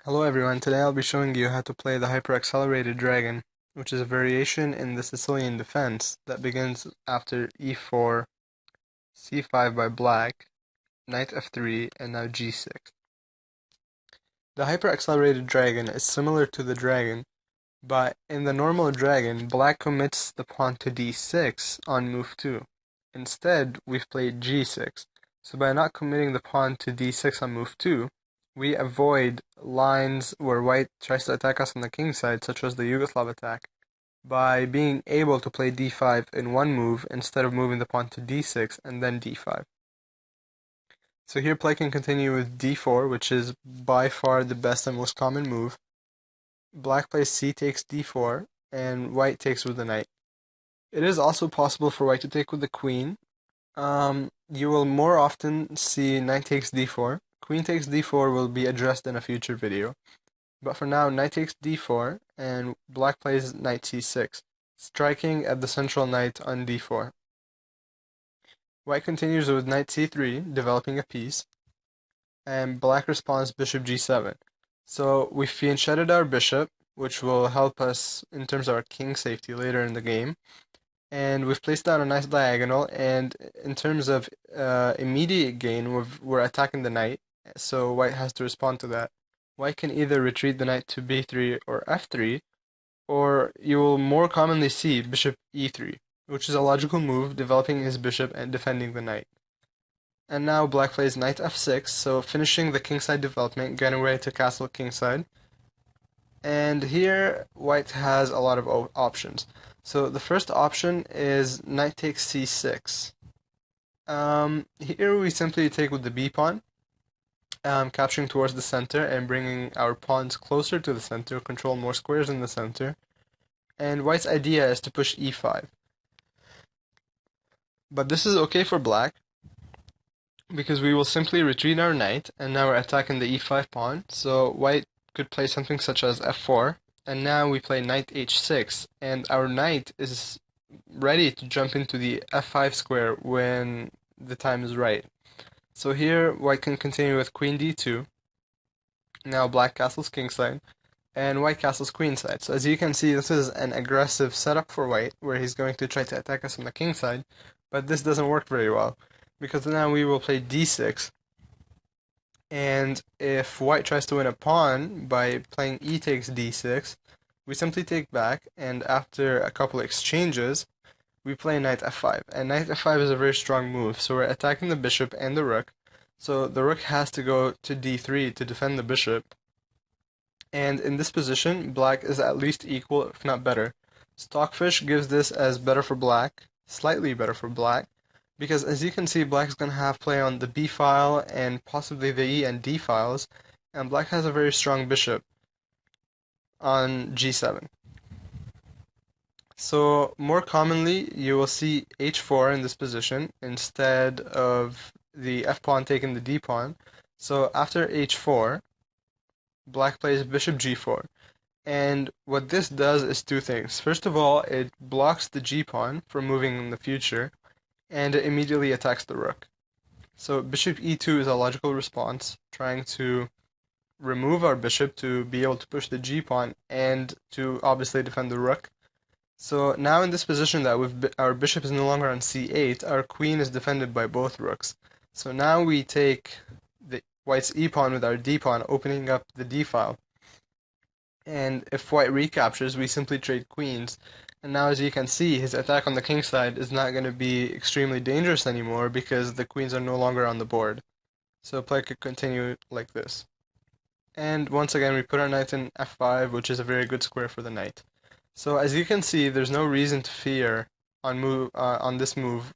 Hello everyone, today I'll be showing you how to play the hyper-accelerated dragon, which is a variation in the Sicilian Defence that begins after e4, c5 by black, knight f3, and now g6. The hyper-accelerated dragon is similar to the dragon, but in the normal dragon, black commits the pawn to d6 on move 2. Instead, we've played g6, so by not committing the pawn to d6 on move 2, we avoid lines where white tries to attack us on the king side, such as the Yugoslav attack, by being able to play d5 in one move instead of moving the pawn to d6 and then d5. So here play can continue with d4, which is by far the best and most common move. Black plays c takes d4, and white takes with the knight. It is also possible for white to take with the queen. You will more often see knight takes d4. Queen takes d4 will be addressed in a future video. But for now, knight takes d4, and black plays knight c6, striking at the central knight on d4. White continues with knight c3, developing a piece, and black responds bishop g7. So we fianchetted our bishop, which will help us in terms of our king safety later in the game. And we've placed down a nice diagonal, and in terms of immediate gain, we're attacking the knight, so white has to respond to that. White can either retreat the knight to b3 or f3, or you will more commonly see bishop e3, which is a logical move, developing his bishop and defending the knight. And now black plays knight f6, so finishing the kingside development, getting ready to castle kingside. And here white has a lot of options. So the first option is knight takes c6. Here we simply take with the b pawn, capturing towards the center and bringing our pawns closer to the center, control more squares in the center. And white's idea is to push e5. But this is okay for black, because we will simply retreat our knight, and now we're attacking the e5 pawn, so white could play something such as f4, and now we play knight h6, and our knight is ready to jump into the f5 square when the time is right. So here white can continue with queen d2, now black castles kingside, and white castles queenside. So as you can see, this is an aggressive setup for white, where he's going to try to attack us on the king side, but this doesn't work very well, because now we will play d6, and if white tries to win a pawn by playing e takes d6, we simply take back, and after a couple exchanges, we play knight f5, and knight f5 is a very strong move, so we're attacking the bishop and the rook, so the rook has to go to d3 to defend the bishop, and in this position, black is at least equal, if not better. Stockfish gives this as better for black, slightly better for black, because as you can see, black is going to have play on the b file and possibly the e and d files, and black has a very strong bishop on g7. So more commonly, you will see h4 in this position instead of the f pawn taking the d pawn. So after h4, black plays bishop g4. And what this does is two things. First of all, it blocks the g pawn from moving in the future, and it immediately attacks the rook. So bishop e2 is a logical response, trying to remove our bishop to be able to push the g pawn and to obviously defend the rook. So now in this position that our bishop is no longer on c8, our queen is defended by both rooks. So now we take the white's e pawn with our d pawn, opening up the d file. And if white recaptures, we simply trade queens. And now as you can see, his attack on the king side is not going to be extremely dangerous anymore because the queens are no longer on the board. So play could continue like this. And once again, we put our knight in f5, which is a very good square for the knight. So as you can see, there's no reason to fear on this move,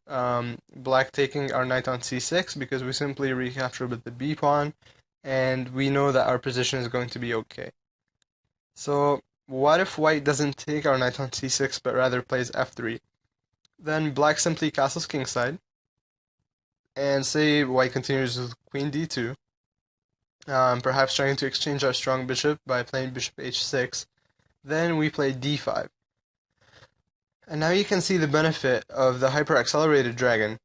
black taking our knight on c6, because we simply recapture with the b pawn, and we know that our position is going to be okay. So what if white doesn't take our knight on c6 but rather plays f3? Then black simply castles kingside, and say white continues with queen d2, perhaps trying to exchange our strong bishop by playing bishop h6. Then we play d5. And now you can see the benefit of the hyper-accelerated dragon,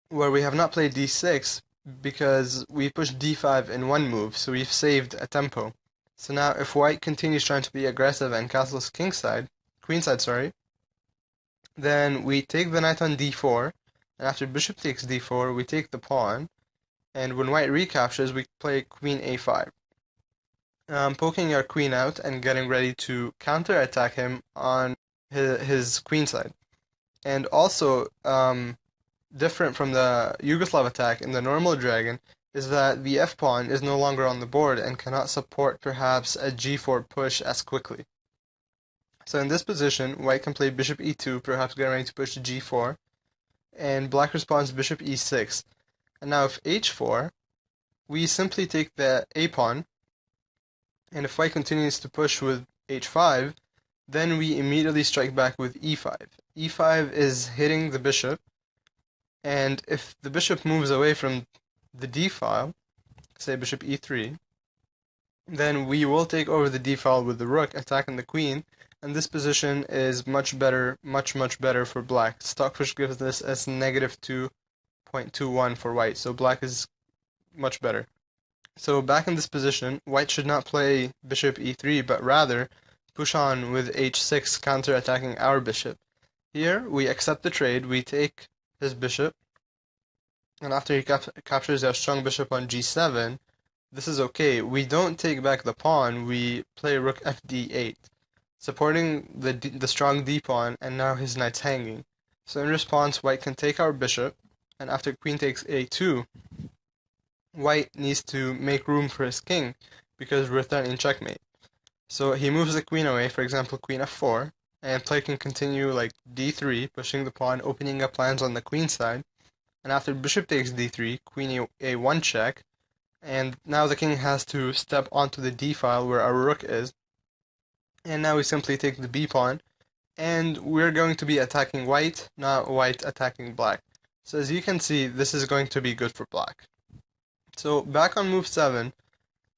where we have not played d6, because we pushed d5 in one move, so we've saved a tempo. So now if white continues trying to be aggressive and castles queenside, sorry, then we take the knight on d4, and after bishop takes d4, we take the pawn, and when white recaptures, we play queen a5. Poking our queen out and getting ready to counter-attack him on his queenside. And also, different from the Yugoslav attack in the normal dragon, is that the f-pawn is no longer on the board and cannot support perhaps a g4 push as quickly. So in this position, white can play bishop e2, perhaps getting ready to push to g4, and black responds bishop e6. And now if h4, we simply take the a-pawn, and if white continues to push with h5, then we immediately strike back with e5. e5 is hitting the bishop, and if the bishop moves away from the d-file, say bishop e3, then we will take over the d-file with the rook, attacking the queen, and this position is much better, much better for black. Stockfish gives this as negative 2.21 for white, so black is much better. So back in this position, white should not play bishop e3, but rather push on with h6, counter-attacking our bishop. Here, we accept the trade, we take his bishop, and after he captures our strong bishop on g7, this is okay. We don't take back the pawn, we play rook fd8, supporting the strong d-pawn, and now his knight's hanging. So in response, white can take our bishop, and after queen takes a2, white needs to make room for his king, because we're threatening checkmate. So he moves the queen away, for example, queen f4, and play can continue like d3, pushing the pawn, opening up lands on the queen side, and after bishop takes d3, queen a1 check, and now the king has to step onto the d-file where our rook is, and now we simply take the b-pawn, and we're going to be attacking white, not white attacking black. So as you can see, this is going to be good for black. So back on move 7,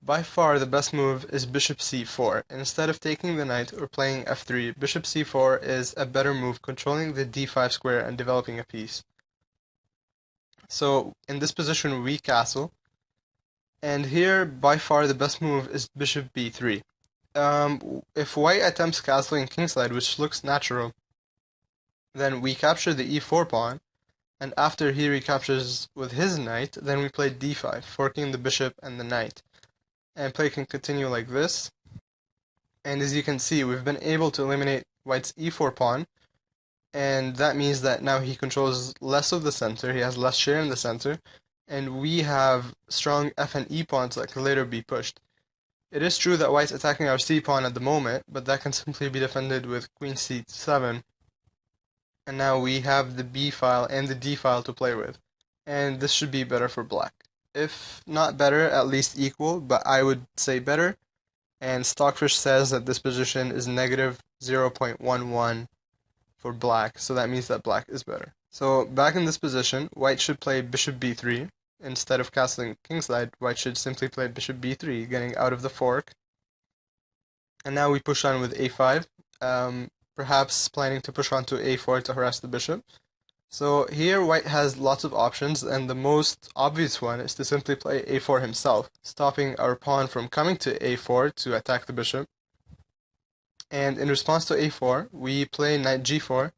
by far the best move is bishop c4. Instead of taking the knight or playing f3, bishop c4 is a better move, controlling the d5 square and developing a piece. So in this position we castle, and here by far the best move is bishop b3. If white attempts castling kingside, which looks natural, then we capture the e4 pawn, and after he recaptures with his knight, then we play d5, forking the bishop and the knight. And play can continue like this, and as you can see, we've been able to eliminate white's e4 pawn, and that means that now he controls less of the center, he has less share in the center, and we have strong f and e pawns that can later be pushed. It is true that white's attacking our c pawn at the moment, but that can simply be defended with queen c7, and now we have the b file and the d file to play with, and this should be better for black. If not better, at least equal, but I would say better, and Stockfish says that this position is negative 0.11 for black, so that means that black is better. So back in this position, white should play bishop b3. Instead of castling kingside, white should simply play bishop b3, getting out of the fork. And now we push on with a5, perhaps planning to push on to a4 to harass the bishop. So here white has lots of options, and the most obvious one is to simply play a4 himself, stopping our pawn from coming to a4 to attack the bishop. And in response to a4, we play knight g4,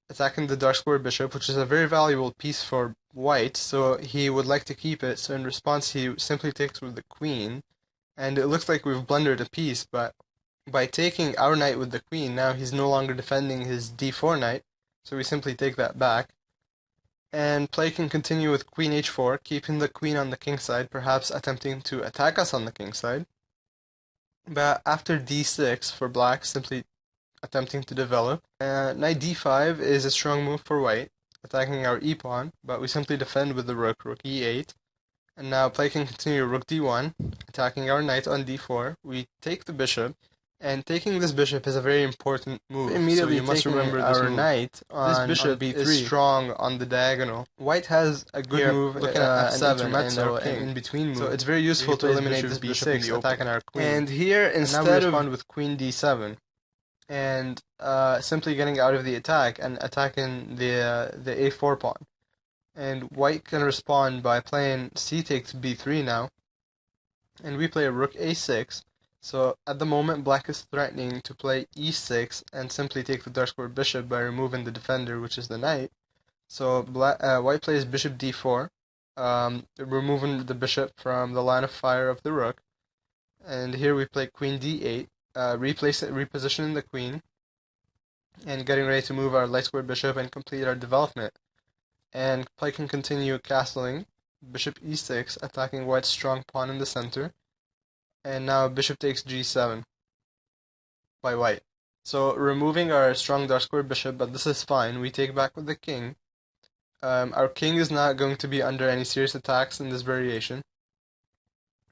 attacking the dark square bishop, which is a very valuable piece for white, so he would like to keep it. So in response, he simply takes with the queen, and it looks like we've blundered a piece, but by taking our knight with the queen, now he's no longer defending his d4 knight, so we simply take that back. And play can continue with queen h4, keeping the queen on the king side, perhaps attempting to attack us on the king side. But after d6 for black, simply attempting to develop. Knight d5 is a strong move for white, attacking our e-pawn, but we simply defend with the rook e8. And now play can continue rook d1, attacking our knight on d4. We take the bishop, and taking this bishop is a very important move. Immediately, so you must remember this move. Knight on, this bishop on b3 is strong on the diagonal. White has a good move looking at f7 and in between move. So it's very useful to eliminate this b6, attacking our queen. And here, instead now we respond with queen d7, and simply getting out of the attack and attacking the a4 pawn. And white can respond by playing c takes b3 now, and we play rook a6. So at the moment, black is threatening to play e6 and simply take the dark square bishop by removing the defender, which is the knight. So white plays bishop d4, removing the bishop from the line of fire of the rook. And here we play queen d8, repositioning the queen, and getting ready to move our light square bishop and complete our development. And play can continue castling, bishop e6, attacking white's strong pawn in the center. And now bishop takes g7 by white. So removing our strong dark square bishop, but this is fine. We take back with the king. Our king is not going to be under any serious attacks in this variation.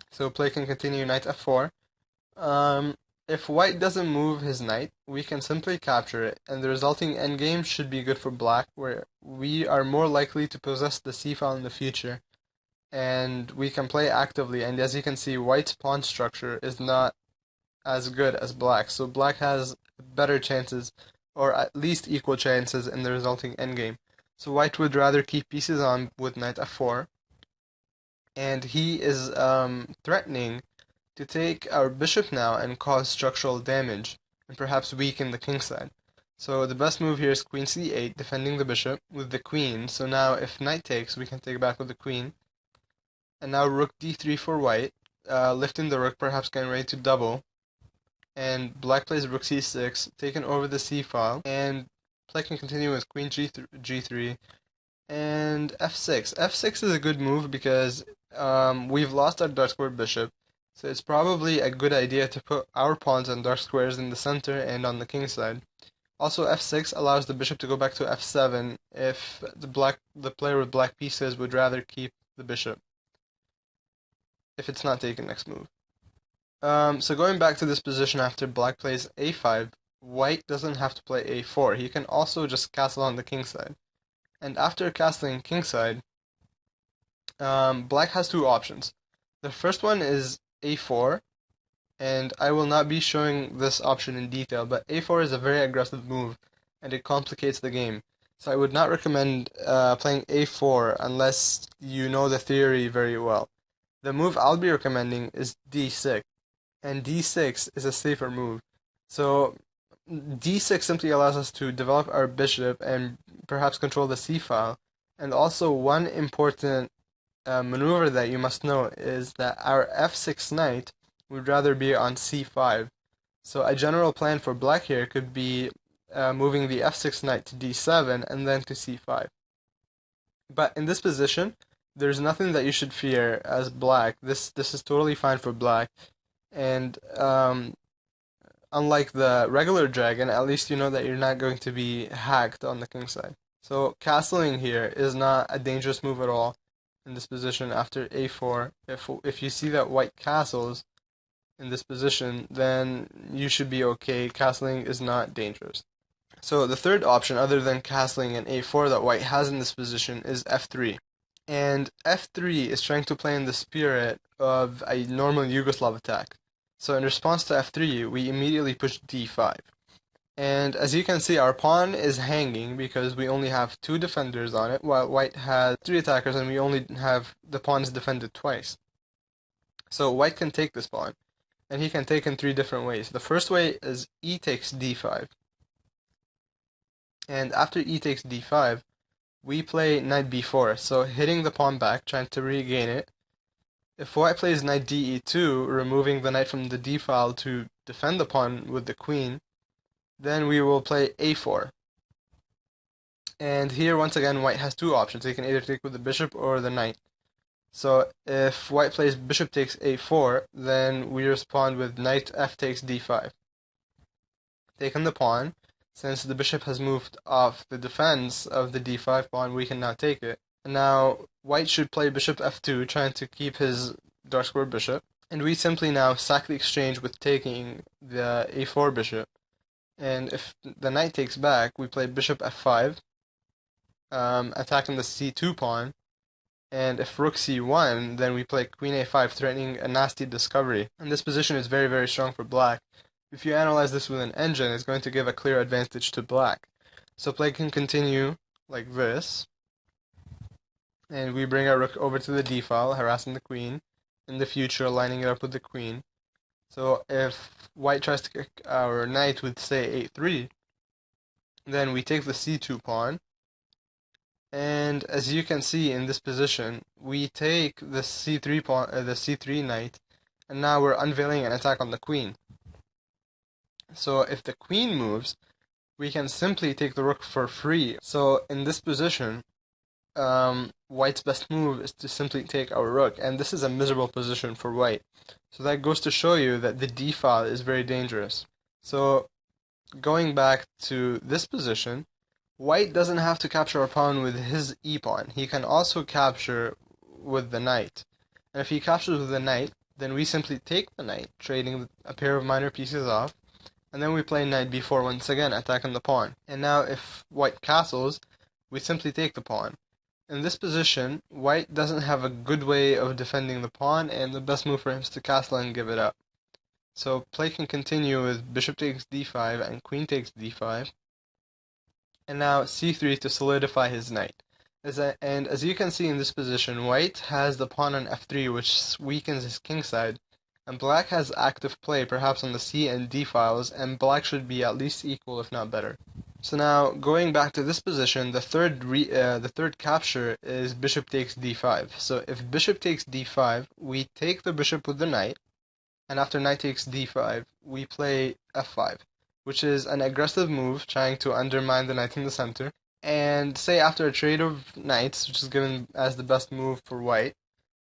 So play can continue knight f4. If white doesn't move his knight, we can simply capture it, and the resulting endgame should be good for black, where we are more likely to possess the c-file in the future, and we can play actively, and as you can see, white's pawn structure is not as good as black, so black has better chances, or at least equal chances in the resulting endgame. So white would rather keep pieces on with knight f4, and he is threatening to take our bishop now and cause structural damage, and perhaps weaken the king side. So the best move here is queen c8, defending the bishop with the queen. So now if knight takes, we can take back with the queen. And now rook d3 for white, lifting the rook, perhaps getting ready to double. And black plays rook c6, taking over the c-file, and play can continue with queen g3, and f6. f6 is a good move because we've lost our dark square bishop, so it's probably a good idea to put our pawns and dark squares in the center and on the king side. Also, f6 allows the bishop to go back to f7 if the player with black pieces would rather keep the bishop, if it's not taken next move. So going back to this position after black plays a5, white doesn't have to play a4. He can also just castle on the king side. And after castling kingside, black has two options. The first one is a4, and I will not be showing this option in detail, but a4 is a very aggressive move, and it complicates the game. So I would not recommend playing a4 unless you know the theory very well. The move I'll be recommending is d6, and d6 is a safer move. So d6 simply allows us to develop our bishop and perhaps control the c-file. And also one important maneuver that you must know is that our f6 knight would rather be on c5. So a general plan for black here could be moving the f6 knight to d7 and then to c5. But in this position, there's nothing that you should fear as black. This is totally fine for black. And unlike the regular dragon, at least you know that you're not going to be hacked on the king side. So castling here is not a dangerous move at all in this position after a4. If you see that white castles in this position, then you should be okay. Castling is not dangerous. So the third option, other than castling and a4 that white has in this position, is f3. And f3 is trying to play in the spirit of a normal Yugoslav attack. So in response to f3, we immediately push d5. And as you can see, our pawn is hanging because we only have two defenders on it, while white has three attackers and we only have the pawns defended twice. So white can take this pawn, and he can take in three different ways. The first way is e takes d5. And after e takes d5, we play knight b4, so hitting the pawn back, trying to regain it. If white plays knight de2, removing the knight from the d-file to defend the pawn with the queen, then we will play a4. And here, once again, white has two options. He can either take with the bishop or the knight. So if white plays bishop takes a4, then we respond with knight f takes d5. Taking the pawn, since the bishop has moved off the defense of the d5 pawn, we can now take it. And now white should play bishop f2, trying to keep his dark square bishop. And we simply now sack the exchange with taking the a4 bishop. And if the knight takes back, we play bishop f5, attacking the c2 pawn. And if rook c1, then we play queen a5, threatening a nasty discovery. And this position is very, very strong for black. If you analyze this with an engine, it's going to give a clear advantage to black. So play can continue like this. and we bring our rook over to the d file, harassing the queen, in the future lining it up with the queen. So if white tries to kick our knight with, say, a3, then we take the c2 pawn, and as you can see in this position, we take the c3 pawn, the c3 knight, and now we're unveiling an attack on the queen. So if the queen moves, we can simply take the rook for free. So in this position, white's best move is to simply take our rook, and this is a miserable position for white. So that goes to show you that the d file is very dangerous. So going back to this position, white doesn't have to capture a pawn with his e-pawn. He can also capture with the knight. And if he captures with the knight, then we simply take the knight, trading a pair of minor pieces off, and then we play knight b4 once again, attacking the pawn. And now if white castles, we simply take the pawn. In this position, white doesn't have a good way of defending the pawn, and the best move for him is to castle and give it up. So play can continue with bishop takes d5 and queen takes d5, and now c3 to solidify his knight. And as you can see in this position, white has the pawn on f3, which weakens his kingside, and black has active play, perhaps on the c and d files, and black should be at least equal, if not better. So now, going back to this position, the third capture is bishop takes d5. So if bishop takes d5, we take the bishop with the knight, and after knight takes d5, we play f5, which is an aggressive move trying to undermine the knight in the center. And say after a trade of knights, which is given as the best move for white,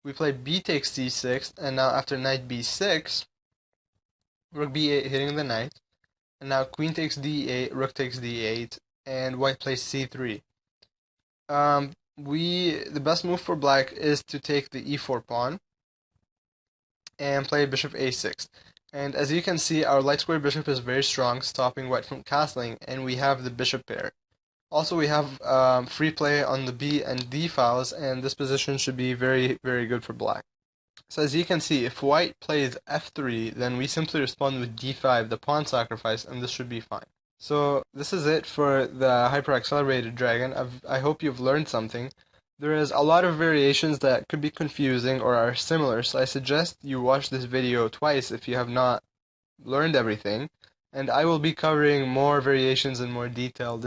we play b takes c6, and now after knight b6, rook b8 hitting the knight, and now queen takes d8, rook takes d8, and white plays c3. The best move for black is to take the e4 pawn and play bishop a6. And as you can see, our light square bishop is very strong, stopping white from castling, and we have the bishop pair. Also, we have free play on the b and d files, and this position should be very, very good for black. So as you can see, if white plays f3, then we simply respond with d5, the pawn sacrifice, and this should be fine. So this is it for the hyper-accelerated dragon. I hope you've learned something. There is a lot of variations that could be confusing or are similar, so I suggest you watch this video twice if you have not learned everything, and I will be covering more variations in more detail.